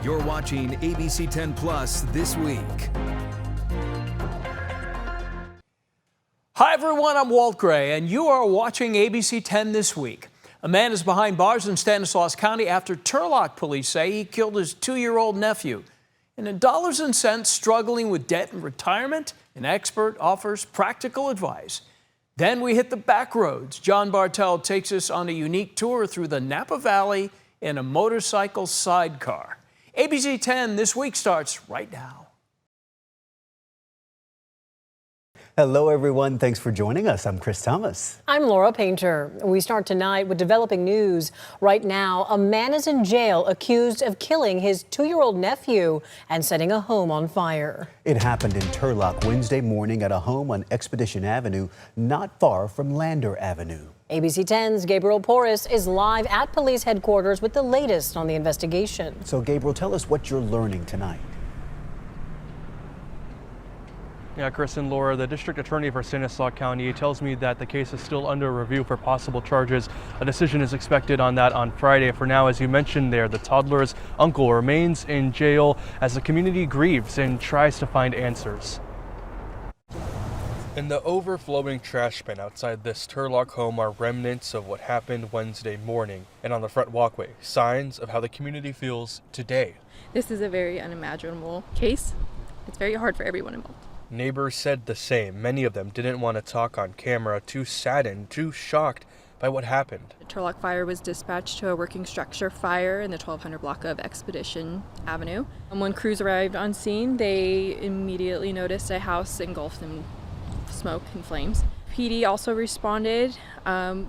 You're watching ABC10 Plus This Week. Hi everyone, I'm Walt Gray, and you are watching ABC10 This Week. A man is behind bars in Stanislaus County after Turlock police say he killed his 2-year-old nephew. And in dollars and cents, struggling with debt and retirement, an expert offers practical advice. Then we hit the back roads. John Bartel takes us on a unique tour through the Napa Valley in a motorcycle sidecar. ABC10 This Week starts right now. Hello, everyone. Thanks for joining us. I'm Chris Thomas. I'm Laura Painter. We start tonight with developing news. Right now, a man is in jail accused of killing his 2-year-old nephew and setting a home on fire. It happened in Turlock Wednesday morning at a home on Expedition Avenue, not far from Lander Avenue. ABC 10's Gabriel Porras is live at police headquarters with the latest on the investigation. So, Gabriel, tell us what you're learning tonight. Yeah, Chris and Laura, the district attorney for Stanislaus County tells me that the case is still under review for possible charges. A decision is expected on that on Friday. For now, as you mentioned there, the toddler's uncle remains in jail as the community grieves and tries to find answers. In the overflowing trash bin outside this Turlock home are remnants of what happened Wednesday morning. And on the front walkway, signs of how the community feels today. This is a very unimaginable case. It's very hard for everyone involved. Neighbors said the same. Many of them didn't want to talk on camera, too saddened, too shocked by what happened. The Turlock fire was dispatched to a working structure fire in the 1200 block of Expedition Avenue. And when crews arrived on scene, they immediately noticed a house engulfed in smoke and flames. PD also responded,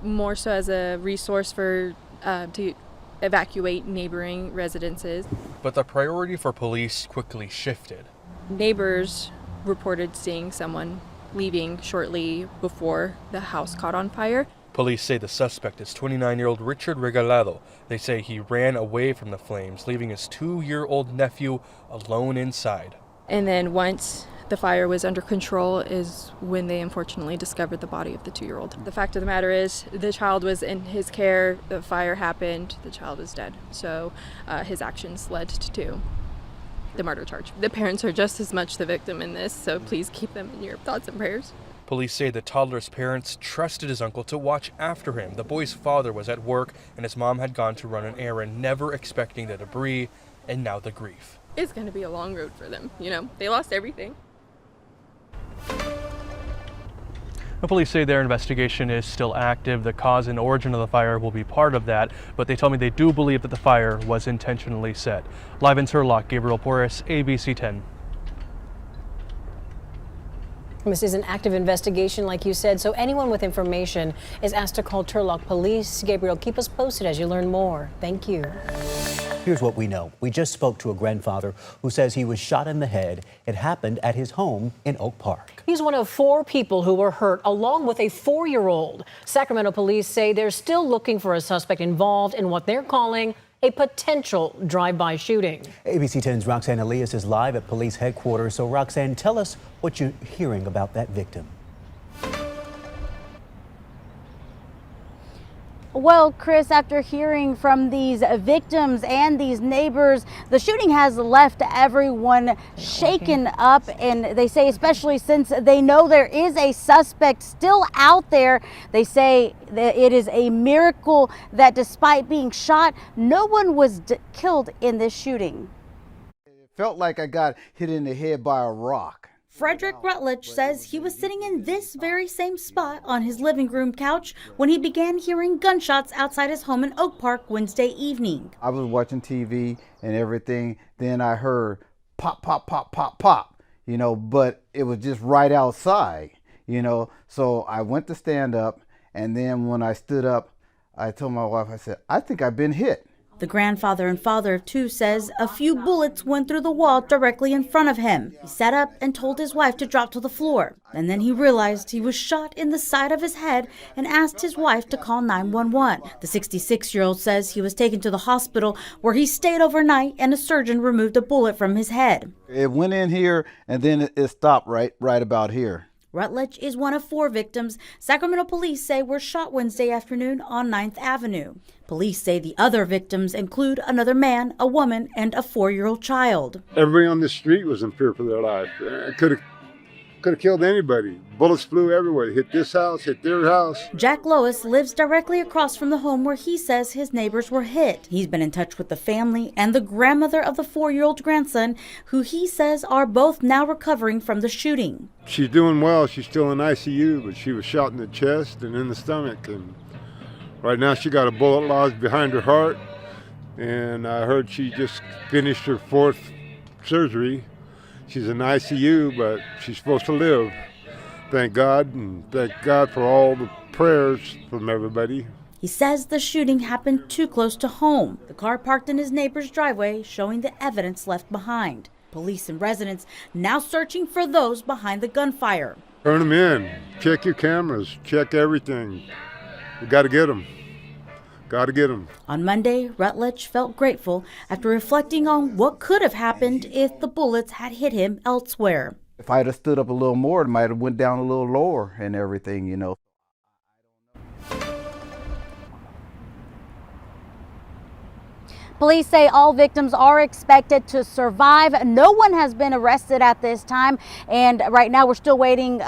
more so as a resource for to evacuate neighboring residences. But the priority for police quickly shifted. Neighbors reported seeing someone leaving shortly before the house caught on fire. Police say the suspect is 29-year-old Richard Regalado. They say he ran away from the flames, leaving his 2-year-old nephew alone inside. And then once the fire was under control is when they unfortunately discovered the body of the 2-year-old. The fact of the matter is the child was in his care, the fire happened, the child was dead. So his actions led to the murder charge. The parents are just as much the victim in this, so please keep them in your thoughts and prayers. Police say the toddler's parents trusted his uncle to watch after him. The boy's father was at work and his mom had gone to run an errand, never expecting the debris and now the grief. It's going to be a long road for them. You know, they lost everything. The police say their investigation is still active. The cause and origin of the fire will be part of that, but they tell me they do believe that the fire was intentionally set. Live in Turlock, Gabriel Porras, ABC 10. This is an active investigation, like you said, so anyone with information is asked to call Turlock Police. Gabriel, keep us posted as you learn more. Thank you. Here's what we know. We just spoke to a grandfather who says he was shot in the head. It happened at his home in Oak Park. He's one of 4 people who were hurt, along with a 4-year-old. Sacramento police say they're still looking for a suspect involved in what they're calling a potential drive-by shooting. ABC 10's Roxanne Elias is live at police headquarters. So, Roxanne, tell us what you're hearing about that victim. Well, Chris, after hearing from these victims and these neighbors, the shooting has left everyone shaken up. And they say, especially since they know there is a suspect still out there, they say that it is a miracle that despite being shot, no one was killed in this shooting. It felt like I got hit in the head by a rock. Frederick Rutledge says he was sitting in this very same spot on his living room couch when he began hearing gunshots outside his home in Oak Park Wednesday evening. I was watching TV and everything. Then I heard pop, pop, pop, pop, pop, but it was just right outside, So I went to stand up. And then when I stood up, I told my wife, I said, I think I've been hit. The grandfather and father of 2 says a few bullets went through the wall directly in front of him. He sat up and told his wife to drop to the floor. And then he realized he was shot in the side of his head and asked his wife to call 911. The 66-year-old says he was taken to the hospital where he stayed overnight and a surgeon removed a bullet from his head. It went in here and then it stopped right about here. Rutledge is one of 4 victims Sacramento police say were shot Wednesday afternoon on 9th Avenue. Police say the other victims include another man, a woman, and a 4-year-old child. Everybody on the street was in fear for their life. It could have killed anybody. Bullets flew everywhere. Hit this house, hit their house. Jack Lois lives directly across from the home where he says his neighbors were hit. He's been in touch with the family and the grandmother of the 4-year-old grandson, who he says are both now recovering from the shooting. She's doing well. She's still in ICU, but she was shot in the chest and in the stomach. And right now she got a bullet lodged behind her heart. And I heard she just finished her 4th surgery. She's in ICU, but she's supposed to live. Thank God, and thank God for all the prayers from everybody. He says the shooting happened too close to home. The car parked in his neighbor's driveway, showing the evidence left behind. Police and residents now searching for those behind the gunfire. Turn them in. Check your cameras. Check everything. We got to get them. Got to get them. On Monday, Rutledge felt grateful after reflecting on what could have happened if the bullets had hit him elsewhere. If I had have stood up a little more, it might have went down a little lower and everything, you know. Police say all victims are expected to survive. No one has been arrested at this time. And right now we're still waiting.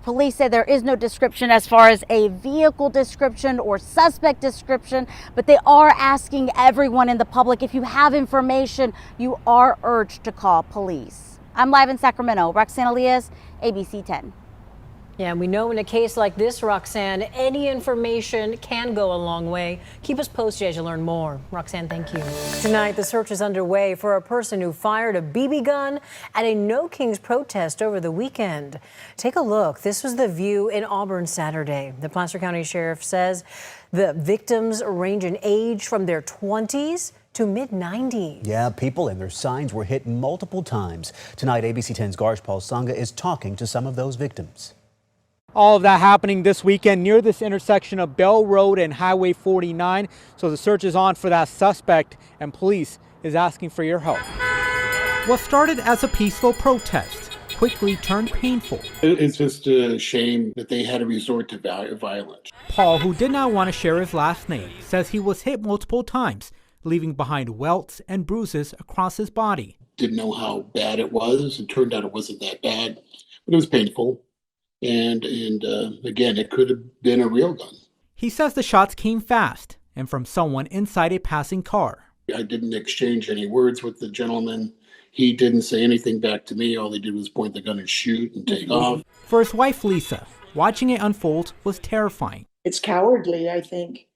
Police say there is no description as far as a vehicle description or suspect description, but they are asking everyone in the public, if you have information, you are urged to call police. I'm live in Sacramento. Roxanne Elias, ABC 10. Yeah, and we know in a case like this, Roxanne, any information can go a long way. Keep us posted as you learn more. Roxanne, thank you. Tonight, the search is underway for a person who fired a BB gun at a No Kings protest over the weekend. Take a look. This was the view in Auburn Saturday. The Placer County Sheriff says the victims range in age from their 20s to mid-90s. Yeah, people and their signs were hit multiple times. Tonight, ABC 10's Paul Sanga is talking to some of those victims. All of that happening this weekend near this intersection of Bell Road and Highway 49. So the search is on for that suspect, and police is asking for your help. What started as a peaceful protest quickly turned painful. It's just a shame that they had to resort to violence. Paul, who did not want to share his last name, says he was hit multiple times, leaving behind welts and bruises across his body. Didn't know how bad it was. It turned out it wasn't that bad, but it was painful. And again, it could have been a real gun. He says the shots came fast and from someone inside a passing car. I didn't exchange any words with the gentleman. He didn't say anything back to me. All he did was point the gun and shoot and take off. For his wife, Lisa, watching it unfold was terrifying. It's cowardly, I think,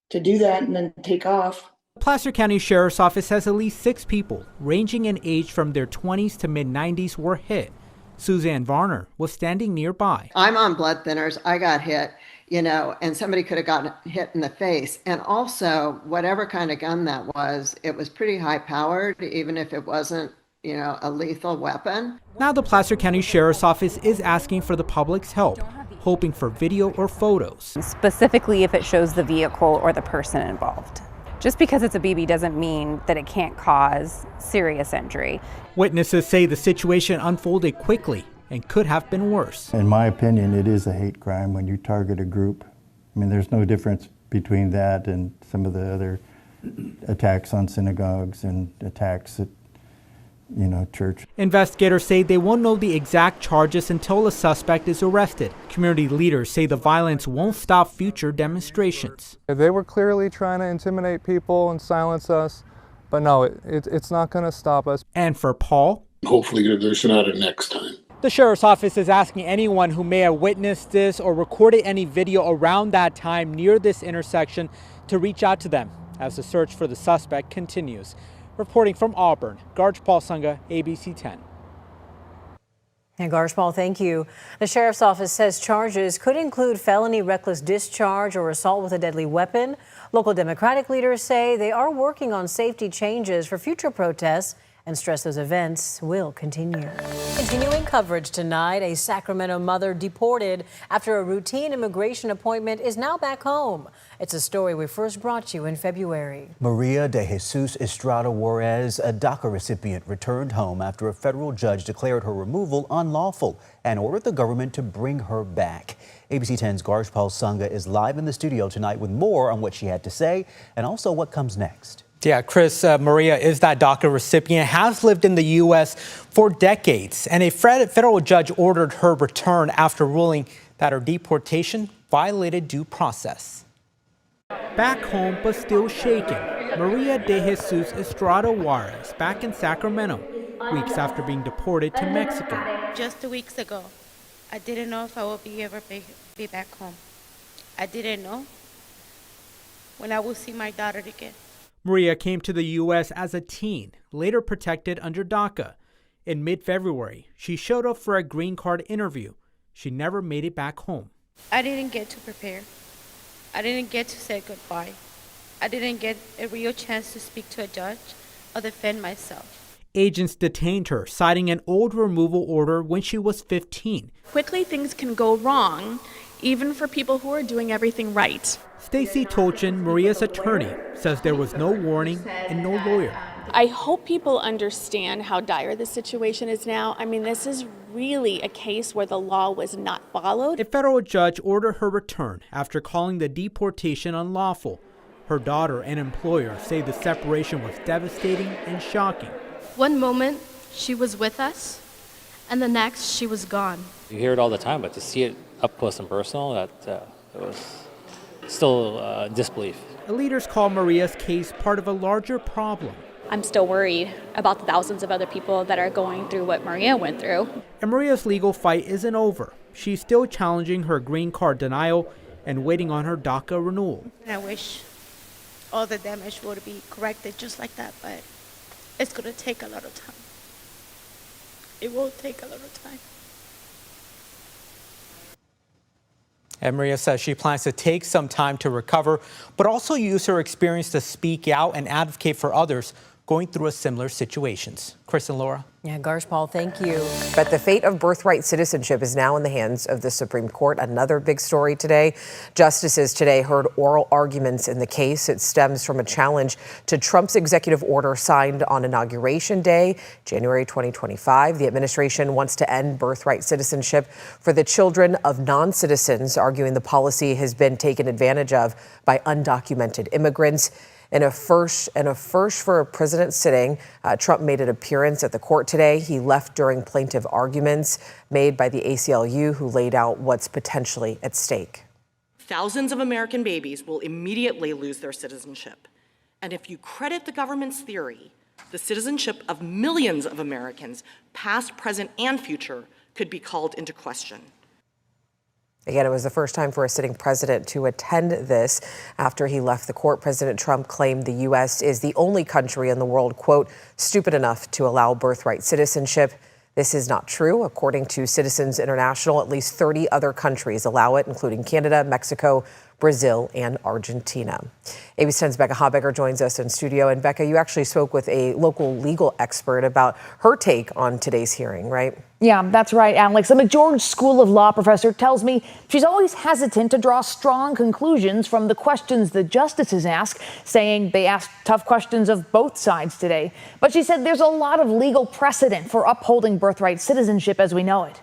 to do that and then take off. The Placer County Sheriff's Office says at least 6 people, ranging in age from their 20s to mid-90s, were hit. Suzanne Varner was standing nearby. I'm on blood thinners. I got hit, and somebody could have gotten hit in the face. And also, whatever kind of gun that was, it was pretty high powered, even if it wasn't, a lethal weapon. Now the Placer County Sheriff's Office is asking for the public's help, hoping for video or photos. Specifically if it shows the vehicle or the person involved. Just because it's a BB doesn't mean that it can't cause serious injury. Witnesses say the situation unfolded quickly and could have been worse. In my opinion, it is a hate crime when you target a group. I mean, there's no difference between that and some of the other attacks on synagogues and attacks at church. Investigators say they won't know the exact charges until a suspect is arrested. Community leaders say the violence won't stop future demonstrations. They were clearly trying to intimidate people and silence us, but no, it's not going to stop us. And for Paul, hopefully there's not a next time. The Sheriff's Office is asking anyone who may have witnessed this or recorded any video around that time near this intersection to reach out to them as the search for the suspect continues. Reporting from Auburn, Paul Sanga, ABC 10. And Paul, thank you. The Sheriff's Office says charges could include felony reckless discharge or assault with a deadly weapon. Local Democratic leaders say they are working on safety changes for future protests and stressed those events will continue. Continuing coverage tonight, a Sacramento mother deported after a routine immigration appointment is now back home. It's a story we first brought you in February. Maria de Jesus Estrada Juarez, a DACA recipient, returned home after a federal judge declared her removal unlawful and ordered the government to bring her back. ABC 10's Garshpal Sangha is live in the studio tonight with more on what she had to say and also what comes next. Yeah, Chris, Maria is that DACA recipient, has lived in the U.S. for decades, and a federal judge ordered her return after ruling that her deportation violated due process. Back home, but still shaken, Maria de Jesus Estrada Juarez back in Sacramento, weeks after being deported to Mexico. Just 2 weeks ago, I didn't know if I would ever be back home. I didn't know when I would see my daughter again. Maria came to the U.S. as a teen, later protected under DACA. In mid-February, she showed up for a green card interview. She never made it back home. I didn't get to prepare. I didn't get to say goodbye. I didn't get a real chance to speak to a judge or defend myself. Agents detained her, citing an old removal order when she was 15. Quickly, things can go wrong, even for people who are doing everything right. Stacy Tolchin, Maria's attorney, says there was no warning and no lawyer. I hope people understand how dire the situation is now. I mean, this is really a case where the law was not followed. A federal judge ordered her return after calling the deportation unlawful. Her daughter and employer say the separation was devastating and shocking. One moment she was with us, and the next she was gone. You hear it all the time, but to see it up close and personal, it was still disbelief. The leaders call Maria's case part of a larger problem. I'm still worried about the thousands of other people that are going through what Maria went through. And Maria's legal fight isn't over. She's still challenging her green card denial and waiting on her DACA renewal. I wish all the damage would be corrected just like that, but it's going to take a lot of time. It will take a lot of time. And Maria says she plans to take some time to recover, but also use her experience to speak out and advocate for others going through a similar situations. Chris and Laura. Yeah, Garshpal, thank you. But the fate of birthright citizenship is now in the hands of the Supreme Court. Another big story today. Justices today heard oral arguments in the case. It stems from a challenge to Trump's executive order signed on Inauguration Day, January 2025. The administration wants to end birthright citizenship for the children of non-citizens, arguing the policy has been taken advantage of by undocumented immigrants. In a first for a president sitting, Trump made an appearance at the court today. He left during plaintiff arguments made by the ACLU, who laid out what's potentially at stake. Thousands of American babies will immediately lose their citizenship. And if you credit the government's theory, the citizenship of millions of Americans, past, present, and future, could be called into question. Again, it was the first time for a sitting president to attend this. After he left the court, President Trump claimed the U.S. is the only country in the world, quote, stupid enough to allow birthright citizenship. This is not true. According to Citizens International, at least 30 other countries allow it, including Canada, Mexico, Brazil, and Argentina. ABC 10's Becca Habegger joins us in studio. And Becca, you actually spoke with a local legal expert about her take on today's hearing, right? Yeah, that's right, Alex. A McGeorge School of Law professor tells me she's always hesitant to draw strong conclusions from the questions the justices ask, saying they asked tough questions of both sides today. But she said there's a lot of legal precedent for upholding birthright citizenship as we know it.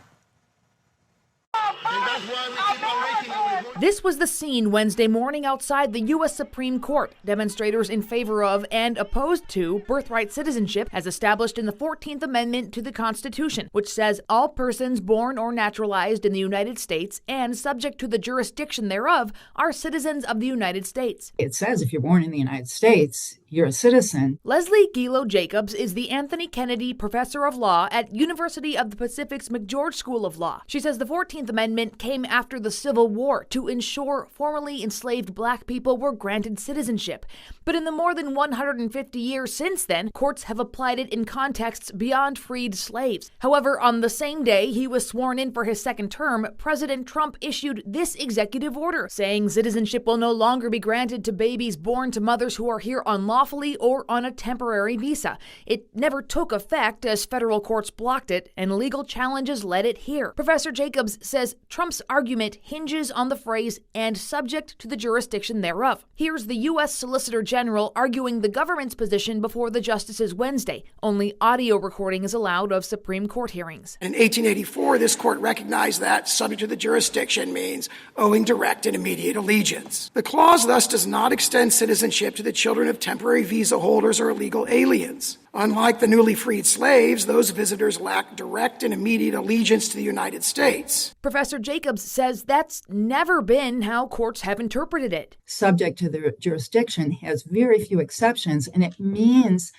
This was the scene Wednesday morning outside the U.S. Supreme Court. Demonstrators in favor of and opposed to birthright citizenship as established in the 14th Amendment to the Constitution, which says all persons born or naturalized in the United States and subject to the jurisdiction thereof are citizens of the United States. It says if you're born in the United States, you're a citizen. Leslie Gilo-Jacobs is the Anthony Kennedy Professor of Law at University of the Pacific's McGeorge School of Law. She says the 14th Amendment came after the Civil War to ensure formerly enslaved black people were granted citizenship. But in the more than 150 years since then, courts have applied it in contexts beyond freed slaves. However, on the same day he was sworn in for his second term, President Trump issued this executive order, saying citizenship will no longer be granted to babies born to mothers who are here unlawfully lawfully or on a temporary visa. It never took effect as federal courts blocked it and legal challenges led it here. Professor Jacobs says Trump's argument hinges on the phrase "and subject to the jurisdiction thereof." Here's the U.S. Solicitor General arguing the government's position before the justices Wednesday. Only audio recording is allowed of Supreme Court hearings. In 1884, this court recognized that subject to the jurisdiction means owing direct and immediate allegiance. The clause thus does not extend citizenship to the children of temporary visa holders or illegal aliens. Unlike the newly freed slaves, those visitors lack direct and immediate allegiance to the United States. Professor Jacobs says that's never been how courts have interpreted it. Subject to the jurisdiction has very few exceptions, and it means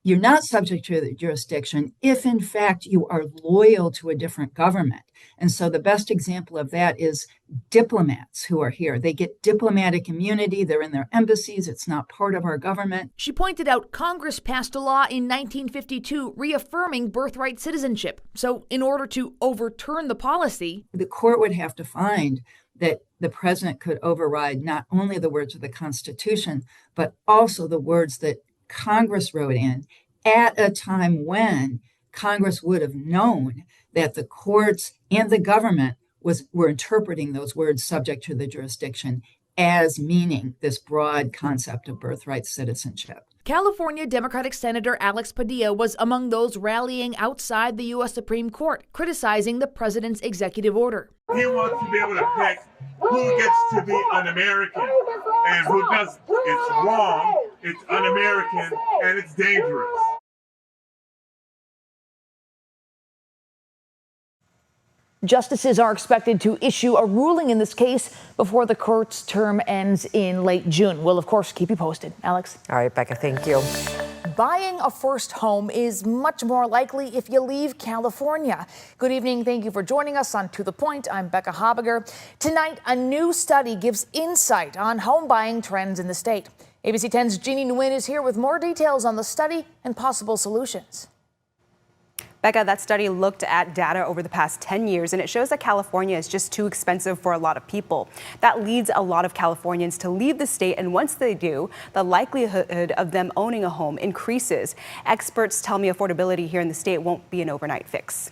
you're not subject to the jurisdiction if, in fact, you are loyal to a different government. And so the best example of that is diplomats who are here. They get diplomatic immunity. They're in their embassies. It's not part of our government. She pointed out Congress passed a law in 1952 reaffirming birthright citizenship. So in order to overturn the policy, the court would have to find that the president could override not only the words of the Constitution, but also the words that Congress wrote in at a time when Congress would have known that the courts and the government were interpreting those words subject to the jurisdiction as meaning this broad concept of birthright citizenship. California Democratic Senator Alex Padilla was among those rallying outside the U.S. Supreme Court, criticizing the president's executive order. He wants to be able to pick who gets to be un-American and who does. It's wrong, it's un-American, and it's dangerous. Justices are expected to issue a ruling in this case before the court's term ends in late June. We'll, of course, keep you posted. Alex? All right, Becca, thank you. Buying a first home is much more likely if you leave California. Good evening. Thank you for joining us on To The Point. I'm Becca Habiger. Tonight, a new study gives insight on home buying trends in the state. ABC 10's Jeannie Nguyen is here with more details on the study and possible solutions. Becca, that study looked at data over the past 10 years, and it shows that California is just too expensive for a lot of people. That leads a lot of Californians to leave the state, and once they do, the likelihood of them owning a home increases. Experts tell me affordability here in the state won't be an overnight fix.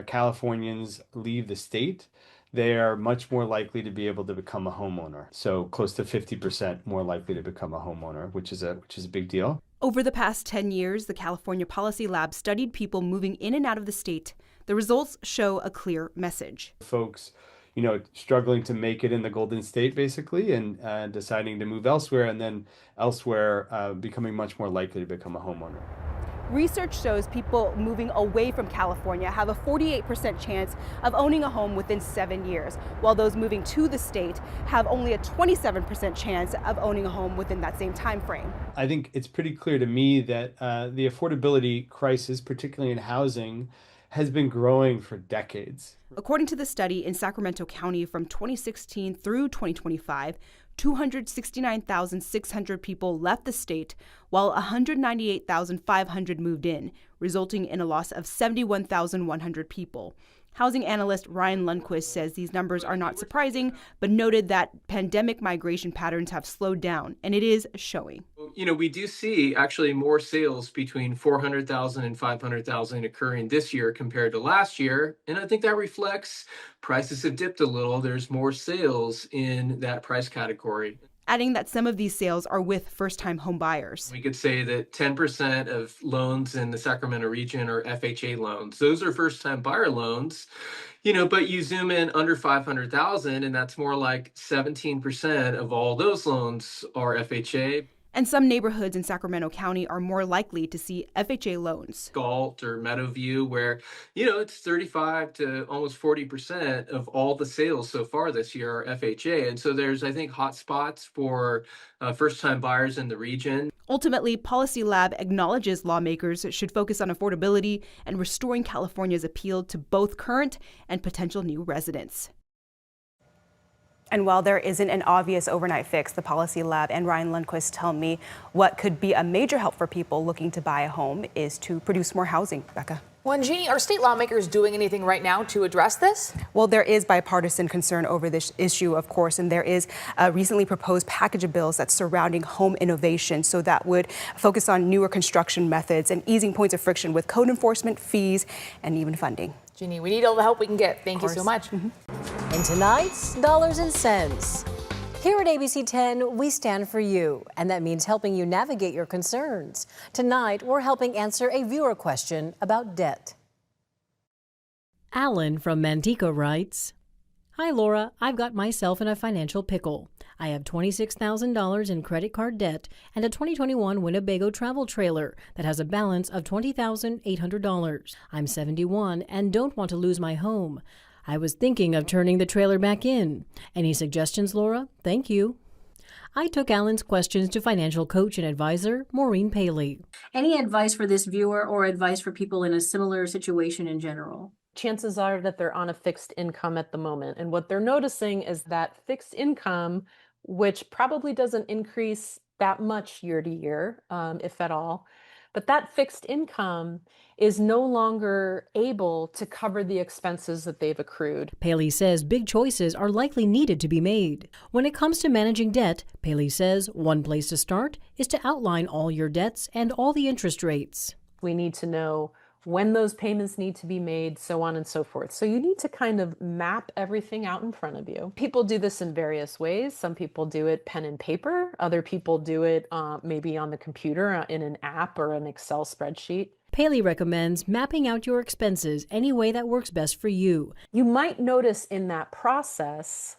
Californians leave the state, they are much more likely to be able to become a homeowner. So close to 50% more likely to become a homeowner, which is a big deal. Over the past 10 years, the California Policy Lab studied people moving in and out of the state. The results show a clear message. Folks, struggling to make it in the Golden State, basically, and deciding to move elsewhere, and then elsewhere becoming much more likely to become a homeowner. Research shows people moving away from California have a 48% chance of owning a home within 7 years, while those moving to the state have only a 27% chance of owning a home within that same time frame. I think it's pretty clear to me that the affordability crisis, particularly in housing, has been growing for decades. According to the study in Sacramento County from 2016 through 2025, 269,600 people left the state, while 198,500 moved in, resulting in a loss of 71,100 people. Housing analyst Ryan Lundquist says these numbers are not surprising, but noted that pandemic migration patterns have slowed down, and it is showing. We do see actually more sales between 400,000 and 500,000 occurring this year compared to last year. And I think that reflects prices have dipped a little. There's more sales in that price category. Adding that some of these sales are with first-time home buyers. We could say that 10% of loans in the Sacramento region are FHA loans. Those are first-time buyer loans, but you zoom in under 500,000 and that's more like 17% of all those loans are FHA. And some neighborhoods in Sacramento County are more likely to see FHA loans. Galt or Meadowview, where, it's 35 to almost 40% of all the sales so far this year are FHA. And so there's, I think, hot spots for first-time buyers in the region. Ultimately, Policy Lab acknowledges lawmakers should focus on affordability and restoring California's appeal to both current and potential new residents. And while there isn't an obvious overnight fix, the Policy Lab and Ryan Lundquist tell me what could be a major help for people looking to buy a home is to produce more housing. Becca. Well, and Jeannie, are state lawmakers doing anything right now to address this? Well, there is bipartisan concern over this issue, of course, and there is a recently proposed package of bills that's surrounding home innovation. So that would focus on newer construction methods and easing points of friction with code enforcement, fees, and even funding. Jeannie, we need all the help we can get. Thank you so much. And tonight's Dollars and Cents. Here at ABC 10, we stand for you, and that means helping you navigate your concerns. Tonight, we're helping answer a viewer question about debt. Alan from Manteca writes, "Hi Laura, I've got myself in a financial pickle. I have $26,000 in credit card debt and a 2021 Winnebago travel trailer that has a balance of $20,800. I'm 71 and don't want to lose my home. I was thinking of turning the trailer back in. Any suggestions, Laura? Thank you." I took Alan's questions to financial coach and advisor Maureen Paley. Any advice for this viewer or advice for people in a similar situation in general? Chances are that they're on a fixed income at the moment. And what they're noticing is that fixed income, which probably doesn't increase that much year to year, if at all, but that fixed income is no longer able to cover the expenses that they've accrued. Paley says big choices are likely needed to be made. When it comes to managing debt, Paley says one place to start is to outline all your debts and all the interest rates. We need to know when those payments need to be made, so on and so forth. So you need to kind of map everything out in front of you. People do this in various ways. Some people do it pen and paper. Other people do it maybe on the computer in an app or an Excel spreadsheet. Paley recommends mapping out your expenses any way that works best for you. You might notice in that process,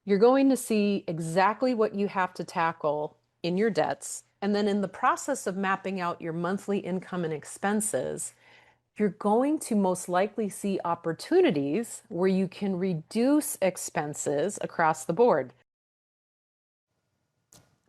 you're going to see exactly what you have to tackle in your debts. And then in the process of mapping out your monthly income and expenses, you're going to most likely see opportunities where you can reduce expenses across the board.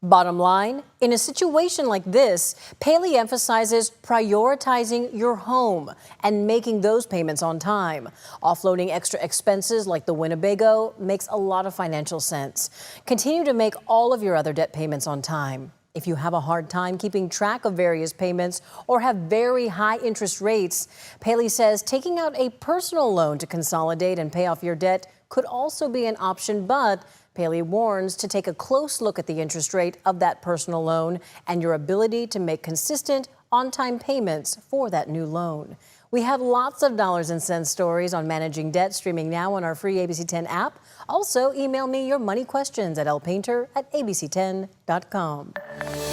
Bottom line, in a situation like this, Paley emphasizes prioritizing your home and making those payments on time. Offloading extra expenses like the Winnebago makes a lot of financial sense. Continue to make all of your other debt payments on time. If you have a hard time keeping track of various payments or have very high interest rates, Paley says taking out a personal loan to consolidate and pay off your debt could also be an option, but Paley warns to take a close look at the interest rate of that personal loan and your ability to make consistent, on-time payments for that new loan. We have lots of Dollars and Cents stories on managing debt streaming now on our free ABC 10 app. Also, email me your money questions at lpainter@abc10.com.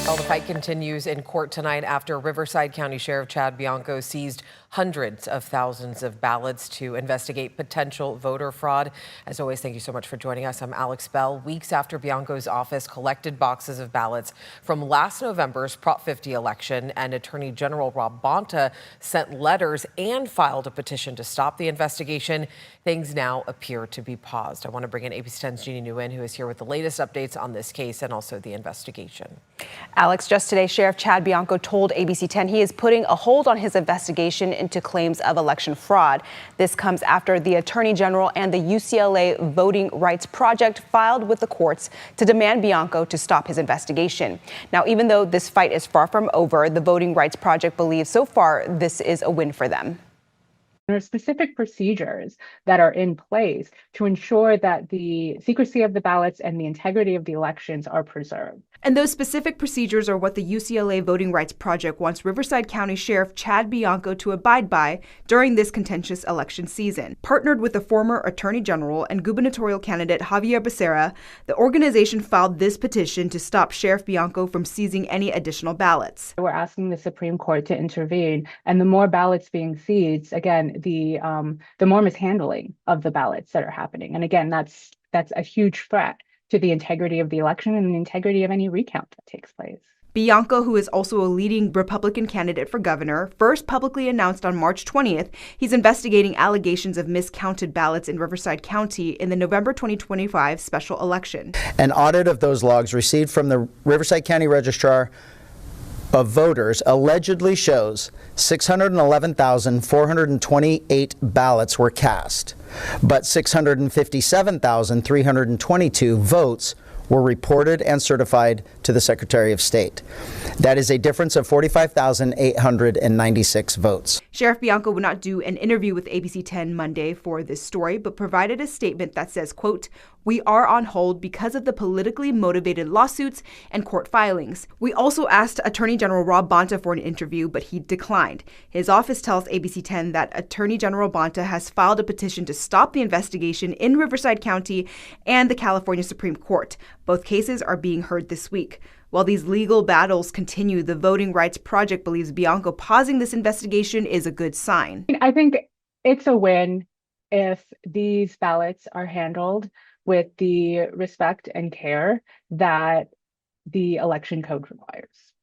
Well, the fight continues in court tonight after Riverside County Sheriff Chad Bianco seized hundreds of thousands of ballots to investigate potential voter fraud. As always, thank you so much for joining us. I'm Alex Bell. Weeks after Bianco's office collected boxes of ballots from last November's Prop 50 election, and Attorney General Rob Bonta sent letters and filed a petition to stop the investigation, things now appear to be paused. I want to bring in ABC 10's Jeannie Nguyen, who is here with the latest updates on this case and also the investigation. Alex, just today, Sheriff Chad Bianco told ABC 10 he is putting a hold on his investigation into claims of election fraud. This comes after the Attorney General and the UCLA Voting Rights Project filed with the courts to demand Bianco to stop his investigation. Now, even though this fight is far from over, the Voting Rights Project believes so far this is a win for them. There are specific procedures that are in place to ensure that the secrecy of the ballots and the integrity of the elections are preserved. And those specific procedures are what the UCLA Voting Rights Project wants Riverside County Sheriff Chad Bianco to abide by during this contentious election season. Partnered with the former Attorney General and gubernatorial candidate Javier Becerra, the organization filed this petition to stop Sheriff Bianco from seizing any additional ballots. We're asking the Supreme Court to intervene, and the more ballots being seized, again, the more mishandling of the ballots that are happening. And again, that's a huge threat to the integrity of the election and the integrity of any recount that takes place. Bianco, who is also a leading Republican candidate for governor, first publicly announced on March 20th he's investigating allegations of miscounted ballots in Riverside County in the November 2025 special election. An audit of those logs received from the Riverside County Registrar of voters allegedly shows 611,428 ballots were cast, but 657,322 votes were reported and certified to the Secretary of State. That is a difference of 45,896 votes. Sheriff Bianco would not do an interview with ABC 10 Monday for this story, but provided a statement that says, quote, "We are on hold because of the politically motivated lawsuits and court filings." We also asked Attorney General Rob Bonta for an interview, but he declined. His office tells ABC 10 that Attorney General Bonta has filed a petition to stop the investigation in Riverside County and the California Supreme Court. Both cases are being heard this week. While these legal battles continue, the Voting Rights Project believes Bianco pausing this investigation is a good sign. I think it's a win if these ballots are handled with the respect and care that the election code requires.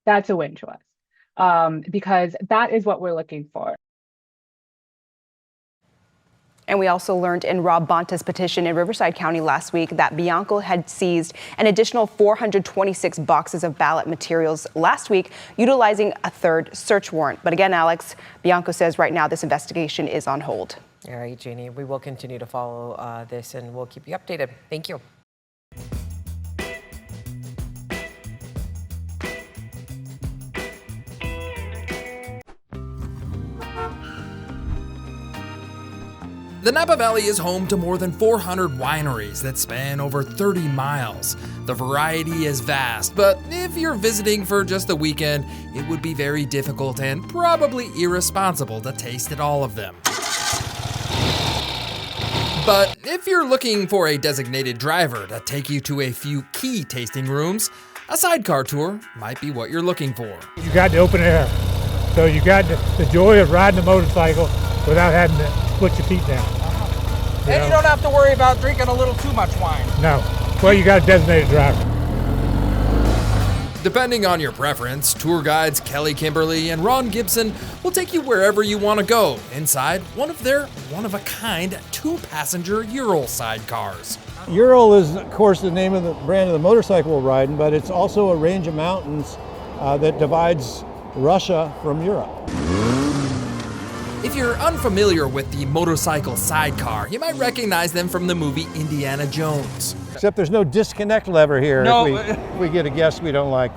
That's a win to us, because that is what we're looking for. And we also learned in Rob Bonta's petition in Riverside County last week that Bianco had seized an additional 426 boxes of ballot materials last week, utilizing a third search warrant. But again, Alex, Bianco says right now this investigation is on hold. All right, Jeannie, we will continue to follow this and we'll keep you updated. Thank you. The Napa Valley is home to more than 400 wineries that span over 30 miles. The variety is vast, but if you're visiting for just a weekend, it would be very difficult and probably irresponsible to taste all of them. But if you're looking for a designated driver to take you to a few key tasting rooms, a sidecar tour might be what you're looking for. You got the open air, so you got the joy of riding a motorcycle without having to put your feet down. And you don't have to worry about drinking a little too much wine. No. Well, you got a designated driver. Depending on your preference, tour guides Kelly Kimberly and Ron Gibson will take you wherever you want to go inside one of their one-of-a-kind two-passenger Ural sidecars. Ural is, of course, the name of the brand of the motorcycle we're riding, but it's also a range of mountains that divides Russia from Europe. If you're unfamiliar with the motorcycle sidecar, you might recognize them from the movie Indiana Jones. Except there's no disconnect lever here. No. If we get a guest we don't like.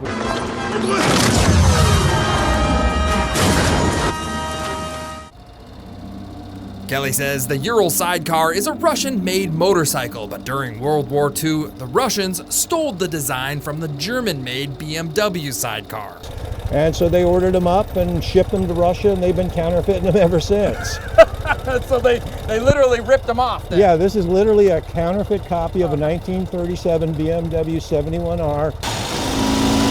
Kelly says the Ural sidecar is a Russian-made motorcycle, but during World War II, the Russians stole the design from the German-made BMW sidecar. And so they ordered them up and shipped them to Russia, and they've been counterfeiting them ever since. So they literally ripped them off then. Yeah, this is literally a counterfeit copy of a 1937 BMW 71R.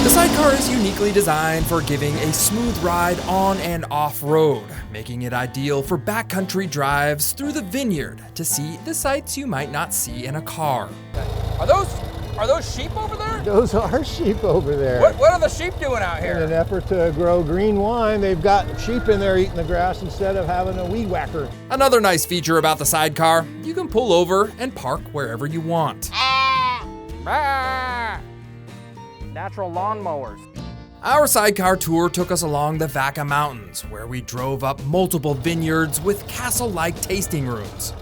The sidecar is uniquely designed for giving a smooth ride on and off-road, making it ideal for backcountry drives through the vineyard to see the sights you might not see in a car. Are those sheep over there? Those are sheep over there. What are the sheep doing out here? In an effort to grow green wine, they've got sheep in there eating the grass instead of having a weed whacker. Another nice feature about the sidecar, you can pull over and park wherever you want. Natural lawnmowers. Our sidecar tour took us along the Vaca Mountains, where we drove up multiple vineyards with castle-like tasting rooms.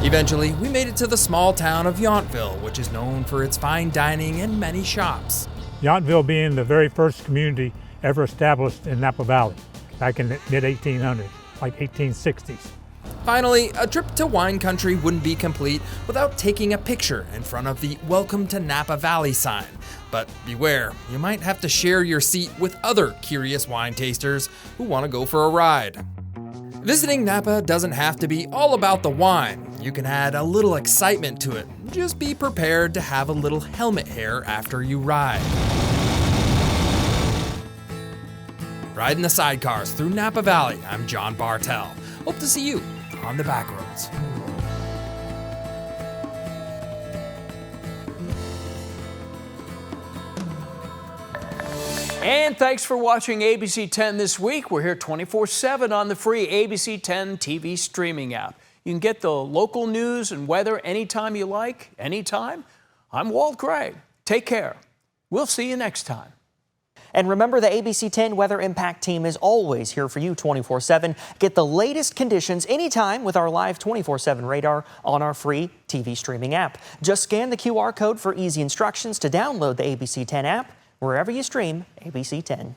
Eventually, we made it to the small town of Yountville, which is known for its fine dining and many shops. Yountville being the very first community ever established in Napa Valley back in the mid-1800s, like 1860s. Finally, a trip to wine country wouldn't be complete without taking a picture in front of the Welcome to Napa Valley sign. But beware, you might have to share your seat with other curious wine tasters who want to go for a ride. Visiting Napa doesn't have to be all about the wine. You can add a little excitement to it. Just be prepared to have a little helmet hair after you ride. Riding the sidecars through Napa Valley, I'm John Bartell. Hope to see you on the back roads. And thanks for watching ABC 10 this week. We're here 24/7 on the free ABC 10 TV streaming app. You can get the local news and weather anytime you like, anytime. I'm Walt Gray. Take care. We'll see you next time. And remember, the ABC10 Weather Impact team is always here for you 24/7. Get the latest conditions anytime with our live 24/7 radar on our free TV streaming app. Just scan the QR code for easy instructions to download the ABC10 app wherever you stream ABC10.